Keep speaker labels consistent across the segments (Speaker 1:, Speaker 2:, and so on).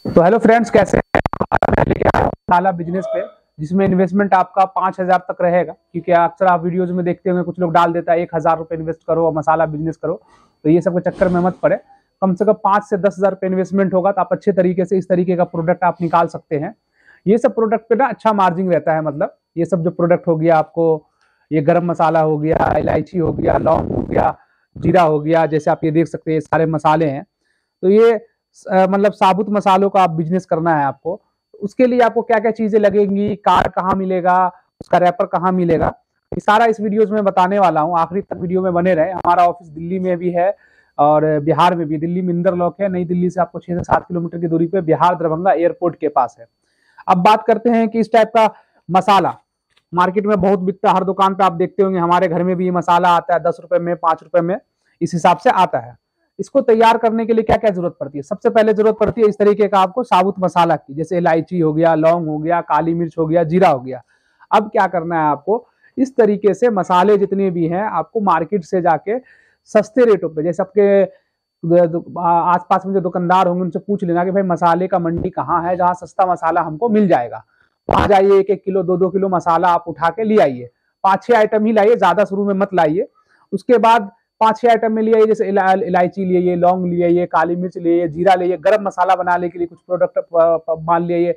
Speaker 1: तो hello friends, कैसे हैं? मैं लेके आया हूं मसाला बिजनेस पे, जिसमें इन्वेस्टमेंट आपका 5,000 तक रहेगा। क्योंकि अक्सर आप वीडियोज में देखते होंगे, कुछ लोग डाल देता है 1,000 रुपये इन्वेस्ट करो और मसाला बिजनेस करो। तो ये सब के चक्कर में मत पड़े। कम से कम 5 से 10,000 रुपये इन्वेस्टमेंट होगा तो आप अच्छे तरीके से इस तरीके का प्रोडक्ट आप निकाल सकते हैं। ये सब प्रोडक्ट पे ना अच्छा मार्जिन रहता है। मतलब ये सब जो प्रोडक्ट हो गया आपको, ये गरम मसाला हो गया, इलायची हो गया, लौंग हो गया, जीरा हो गया, जैसे आप ये देख सकते हैं ये सारे मसाले हैं। तो ये मतलब साबुत मसालों का आप बिजनेस करना है आपको, तो उसके लिए आपको क्या क्या चीजें लगेंगी, कार्ड कहाँ मिलेगा, उसका रैपर कहाँ मिलेगा, ये सारा इस वीडियोज में बताने वाला हूँ। आखिरी तक वीडियो में बने रहे। हमारा ऑफिस दिल्ली में भी है और बिहार में भी। दिल्ली में इंदरलॉक है, नई दिल्ली से आपको 6 से 7 किलोमीटर की दूरी पे बिहार दरभंगा एयरपोर्ट के पास है। अब बात करते हैं कि इस टाइप का मसाला मार्केट में बहुत बिकता है। हर दुकान पे आप देखते होंगे, हमारे घर में भी ये मसाला आता है 10 रुपए में, 5 रुपए में, इस हिसाब से आता है। इसको तैयार करने के लिए क्या क्या जरूरत पड़ती है? सबसे पहले जरूरत पड़ती है इस तरीके का आपको साबुत मसाला की, जैसे इलायची हो गया, लौंग हो गया, काली मिर्च हो गया, जीरा हो गया। अब क्या करना है आपको, इस तरीके से मसाले जितने भी हैं आपको मार्केट से जाके सस्ते रेटों पे, जैसे आपके आसपास में जो दुकानदार होंगे उनसे पूछ लेना कि भाई मसाले का मंडी कहाँ है जहाँ सस्ता मसाला हमको मिल जाएगा। वहां जाइए, 1-1 किलो 2-2 किलो मसाला आप उठा के ले आइए। 5-6 आइटम ही लाइए, ज्यादा शुरू में मत लाइए। उसके बाद 5-6 आइटम में ले आइए, जैसे इलायची ले आइए, लौंग ले आइए, काली मिर्च ले आइए, जीरा ले आइए, गरम मसाला बनाने के लिए कुछ प्रोडक्ट मान ले आइए,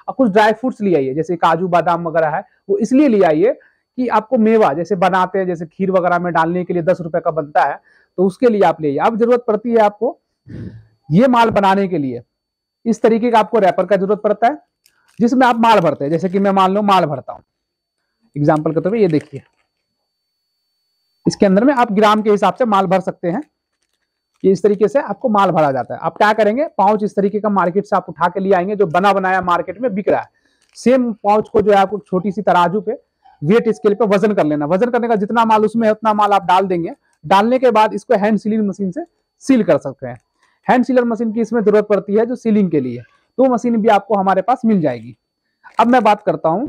Speaker 1: और कुछ ड्राई फ्रूट्स ले आइए, जैसे काजू बादाम वगैरह है, वो इसलिए ले आइए कि आपको मेवा जैसे बनाते हैं, जैसे खीर वगैरह में डालने के लिए 10 रुपए का बनता है, तो उसके लिए आप ले आइए। अब जरूरत पड़ती है आपको ये माल बनाने के लिए, इस तरीके का आपको रैपर का जरूरत पड़ता है, जिसमें आप माल भरते हैं। जैसे कि मैं मान लो माल भरता हूं, एग्जाम्पल के तौर पर ये देखिए, इसके अंदर में आप ग्राम के हिसाब से माल भर सकते हैं। ये इस तरीके से आपको माल भरा जाता है। आप क्या करेंगे, पाउच इस तरीके का मार्केट से आप उठा के ले आएंगे, जो बना बनाया मार्केट में बिक रहा है। सेम पाउच को जो है आपको छोटी सी तराजू पे, वेट स्केल पे वजन कर लेना। वजन करने का जितना माल उसमें है उतना माल आप डाल देंगे। डालने के बाद इसको हैंड सीलिंग मशीन से सील कर सकते हैं। हैंड सीलर मशीन की इसमें जरूरत पड़ती है जो सीलिंग के लिए, तो मशीन भी आपको हमारे पास मिल जाएगी। अब मैं बात करता हूं,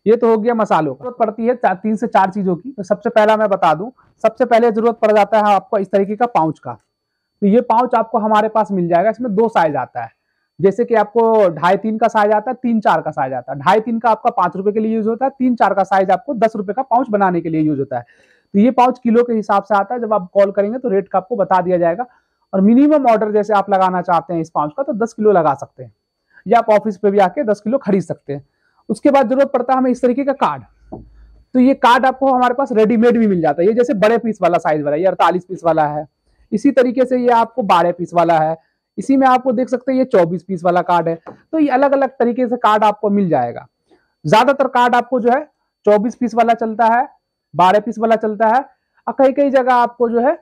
Speaker 1: ये तो हो गया मसालों की। जरूरत पड़ती है 3 से 4 चीजों की। तो सबसे पहला मैं बता दूं, सबसे पहले जरूरत पड़ जाता है आपको इस तरीके का पाउच का। तो ये पाउच आपको हमारे पास मिल जाएगा। इसमें 2 साइज आता है, जैसे कि आपको 2.5-3 का साइज आता है, 3-4 का साइज आता है। 2.5-3 का आपका 5 रुपए के लिए यूज होता है, 3-4 का साइज आपको 10 रुपए का पाउच बनाने के लिए यूज होता है। तो ये पाउच किलो के हिसाब से आता है। जब आप कॉल करेंगे तो रेट का आपको बता दिया जाएगा। और मिनिमम ऑर्डर जैसे आप लगाना चाहते हैं इस पाउच का, तो 10 किलो लगा सकते हैं, या आप ऑफिस पे भी आके 10 किलो खरीद सकते हैं। उसके बाद जरूरत पड़ता है हमें इस तरीके का कार्ड। तो ये कार्ड आपको हमारे पास रेडीमेड भी मिल जाता है। ये जैसे बड़े पीस वाला साइज वाला, ये 48 पीस वाला है। इसी तरीके से ये आपको 12 पीस वाला है। इसी में आपको देख सकते हैं ये 24 पीस वाला कार्ड है। तो ये अलग अलग तरीके से कार्ड आपको मिल जाएगा। ज्यादातर कार्ड आपको जो है 24 पीस वाला चलता है, 12 पीस वाला चलता है, और कई कई जगह आपको जो है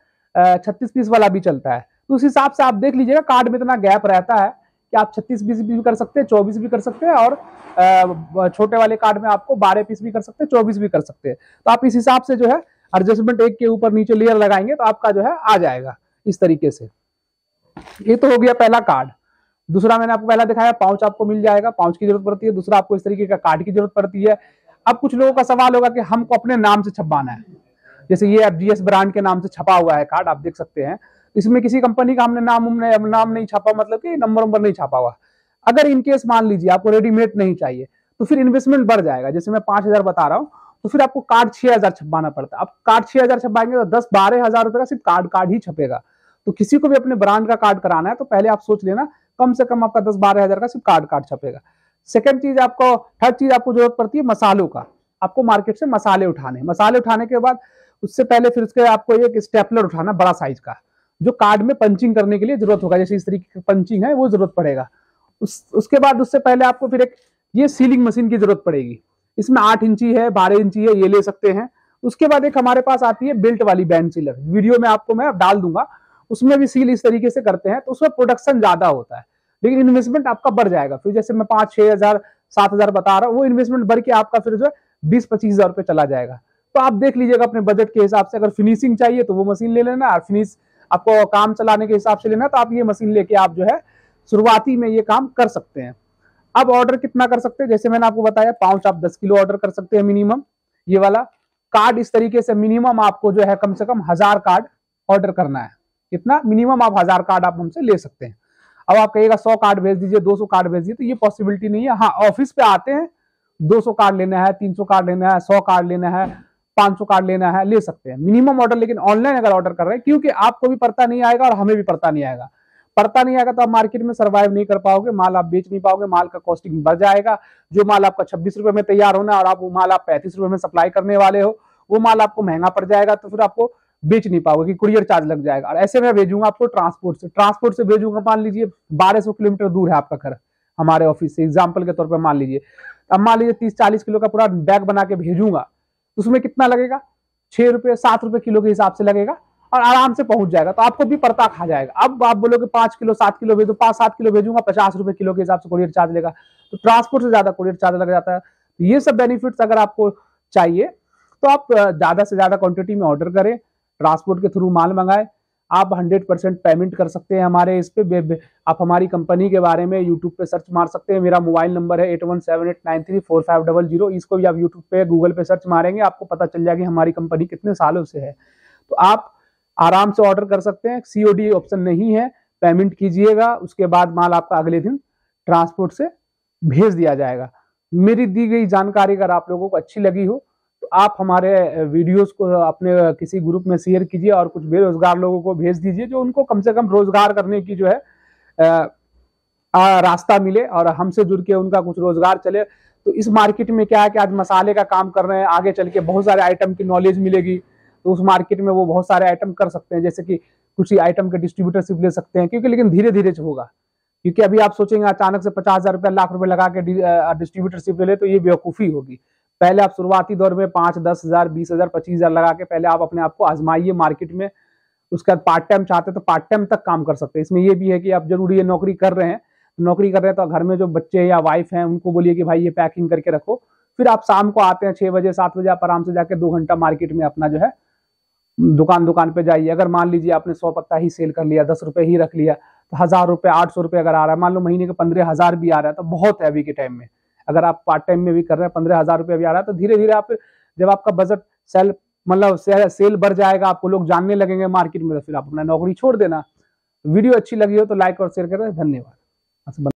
Speaker 1: 36 पीस वाला भी चलता है। तो उस हिसाब से आप देख लीजिएगा, कार्ड में इतना गैप रहता है कि आप 36 पीस भी कर सकते हैं, 24 भी कर सकते हैं, और छोटे वाले कार्ड में आपको 12 पीस भी कर सकते हैं, 24 भी कर सकते हैं। तो आप इस हिसाब से जो है एडजस्टमेंट एक के ऊपर नीचे लेयर लगाएंगे तो आपका जो है आ जाएगा इस तरीके से। ये तो हो गया पहला कार्ड। दूसरा मैंने आपको पहला दिखाया, पाउच आपको मिल जाएगा, पाउच की जरूरत पड़ती है। दूसरा आपको इस तरीके का कार्ड की जरूरत पड़ती है। अब कुछ लोगों का सवाल होगा कि हमको अपने नाम से छपवाना है, जैसे ये FGS ब्रांड के नाम से छपा हुआ है कार्ड, आप देख सकते हैं। इसमें किसी कंपनी का हमने नाम नहीं छापा, मतलब कि नंबर नहीं छापा हुआ। अगर इनकेस मान लीजिए आपको रेडीमेड नहीं चाहिए, तो फिर इन्वेस्टमेंट बढ़ जाएगा। जैसे मैं 5,000 बता रहा हूँ, तो फिर आपको कार्ड 6,000 छपवाना पड़ता है। अब कार्ड 6,000 छपवाएंगे तो 10-12 हजार रुपए का सिर्फ कार्ड ही छपेगा। तो किसी को भी अपने ब्रांड का कार्ड कराना है तो पहले आप सोच लेना, कम से कम आपका 10-12 हजार का सिर्फ कार्ड छपेगा। सेकंड चीज आपको, थर्ड चीज आपको जरूरत पड़ती है मसालों का। आपको मार्केट से मसाले उठाने के बाद उससे पहले फिर उसके आपको एक स्टेपलर उठाना बड़ा साइज का, जो कार्ड में पंचिंग करने के लिए जरूरत होगा। जैसे इस तरीके की पंचिंग है वो जरूरत पड़ेगा। उसके बाद उससे पहले आपको फिर एक ये सीलिंग मशीन की जरूरत पड़ेगी। इसमें 8 इंची है, 12 इंची है, ये ले सकते हैं। उसके बाद एक हमारे पास आती है बेल्ट वाली बैंड सीलर, वीडियो में आपको मैं डाल दूंगा। उसमें भी सील इस तरीके से करते हैं, तो उसमें प्रोडक्शन ज्यादा होता है, लेकिन इन्वेस्टमेंट आपका बढ़ जाएगा। फिर जैसे मैं 5-6 हजार 7 हजार बता रहा हूँ, वो इन्वेस्टमेंट बढ़ के आपका फिर जो है 20-25 हजार रुपये चला जाएगा। तो आप देख लीजिएगा अपने बजट के हिसाब से। अगर फिनिशिंग चाहिए तो वो मशीन ले लेना, और फिनिश आपको काम चलाने के हिसाब से लेना तो आप ये मशीन लेके आप जो है शुरुआती में ये काम कर सकते हैं। अब ऑर्डर कितना कर सकते हैं, जैसे मैंने आपको बताया, पाउच आप 10 किलो ऑर्डर कर सकते हैं मिनिमम। ये वाला कार्ड इस तरीके से मिनिमम आपको जो है कम से कम 1000 कार्ड ऑर्डर करना है। कितना मिनिमम आप 1000 कार्ड आप हमसे ले सकते हैं। अब आप कहिएगा 100 कार्ड भेज दीजिए, 200 कार्ड भेज दीजिए, तो ये पॉसिबिलिटी नहीं है। हाँ, ऑफिस पे आते हैं, 200 कार्ड लेना है, 300 कार्ड लेना है, 100 कार्ड लेना है, 500 कार्ड लेना है, ले सकते हैं मिनिमम ऑर्डर। लेकिन ऑनलाइन अगर ऑर्डर कर रहे हैं, क्योंकि आपको भी पता नहीं आएगा और हमें भी पता नहीं आएगा, पता नहीं आएगा तो आप मार्केट में सर्वाइव नहीं कर पाओगे, माल आप बेच नहीं पाओगे, माल का कॉस्टिंग बढ़ जाएगा। जो माल आपका 26 रुपए में तैयार होना है और आप वो माल आप 35 रुपए में सप्लाई करने वाले हो, वो माल आपको महंगा पड़ जाएगा, तो फिर आपको बेच नहीं पाओगे, कि कुरियर चार्ज लग जाएगा। और ऐसे में भेजूंगा आपको ट्रांसपोर्ट से भेजूंगा, मान लीजिए 1200 किलोमीटर दूर है आपका घर हमारे ऑफिस से, एग्जाम्पल के तौर पर मान लीजिए। अब मान लीजिए 30-40 किलो का पूरा बैग बना के भेजूंगा, उसमें कितना लगेगा? 6 रुपए 7 रुपए किलो के हिसाब से लगेगा और आराम से पहुंच जाएगा, तो आपको भी पड़ता खा जाएगा। अब आप बोलोगे 5 किलो 7 किलो भेजो, 5-7 किलो भेजूंगा, 50 रुपए किलो के हिसाब से कुरियर चार्ज लेगा, तो ट्रांसपोर्ट से ज्यादा कुरियर चार्ज लग जाता है। ये सब बेनिफिट्स अगर आपको चाहिए तो आप ज्यादा से ज्यादा क्वांटिटी में ऑर्डर करें, ट्रांसपोर्ट के थ्रू माल मंगाए। आप 100% पेमेंट कर सकते हैं हमारे इस पे। आप हमारी कंपनी के बारे में यूट्यूब पे सर्च मार सकते हैं। मेरा मोबाइल नंबर है 8178934500। इसको भी आप यूट्यूब पे गूगल पे सर्च मारेंगे, आपको पता चल जाएगी हमारी कंपनी कितने सालों से है। तो आप आराम से ऑर्डर कर सकते हैं, सीओडी ऑप्शन नहीं है, पेमेंट कीजिएगा, उसके बाद माल आपका अगले दिन ट्रांसपोर्ट से भेज दिया जाएगा। मेरी दी गई जानकारी अगर आप लोगों को अच्छी लगी हो तो आप हमारे वीडियोस को अपने किसी ग्रुप में शेयर कीजिए और कुछ बेरोजगार लोगों को भेज दीजिए, जो उनको कम से कम रोजगार करने की जो है रास्ता मिले और हमसे जुड़ के उनका कुछ रोजगार चले। तो इस मार्केट में क्या है कि आज मसाले का काम कर रहे हैं, आगे चल के बहुत सारे आइटम की नॉलेज मिलेगी, तो उस मार्केट में वो बहुत सारे आइटम कर सकते हैं, जैसे कि कुछ ही आइटम के डिस्ट्रीब्यूटरशिप ले सकते हैं, क्योंकि लेकिन धीरे धीरे होगा। क्योंकि अभी आप सोचेंगे अचानक से 50,000 रुपया लाख रुपए लगा के डिस्ट्रीब्यूटरशिप ले ले, तो ये बेवकूफी होगी। पहले आप शुरुआती दौर में 5-10,000 20,000 25,000 लगा के पहले आप अपने आप को आजमाइए मार्केट में। उसके बाद पार्ट टाइम चाहते तो पार्ट टाइम तक काम कर सकते हैं। इसमें ये भी है कि आप जरूरी है नौकरी कर रहे हैं, तो घर में जो बच्चे या वाइफ हैं उनको बोलिए कि भाई ये पैकिंग करके रखो, फिर आप शाम को आते हैं 6 बजे 7 बजे, आप आराम से जाके 2 घंटा मार्केट में अपना जो है दुकान पे जाइए। अगर मान लीजिए आपने 100 पत्ता ही सेल कर लिया, 10 रुपए ही रख लिया, तो 1000 रुपए 800 रुपए अगर आ रहा है, मान लो महीने के 15,000 भी आ रहा है, तो बहुत है अभी के टाइम में। अगर आप पार्ट टाइम में भी कर रहे हैं, 15,000 रुपए भी आ रहा है, तो धीरे धीरे आप जब आपका बजट सेल बढ़ जाएगा, आपको लोग जानने लगेंगे मार्केट में, तो फिर आप अपना नौकरी छोड़ देना। वीडियो अच्छी लगी हो तो लाइक और शेयर करें। धन्यवाद।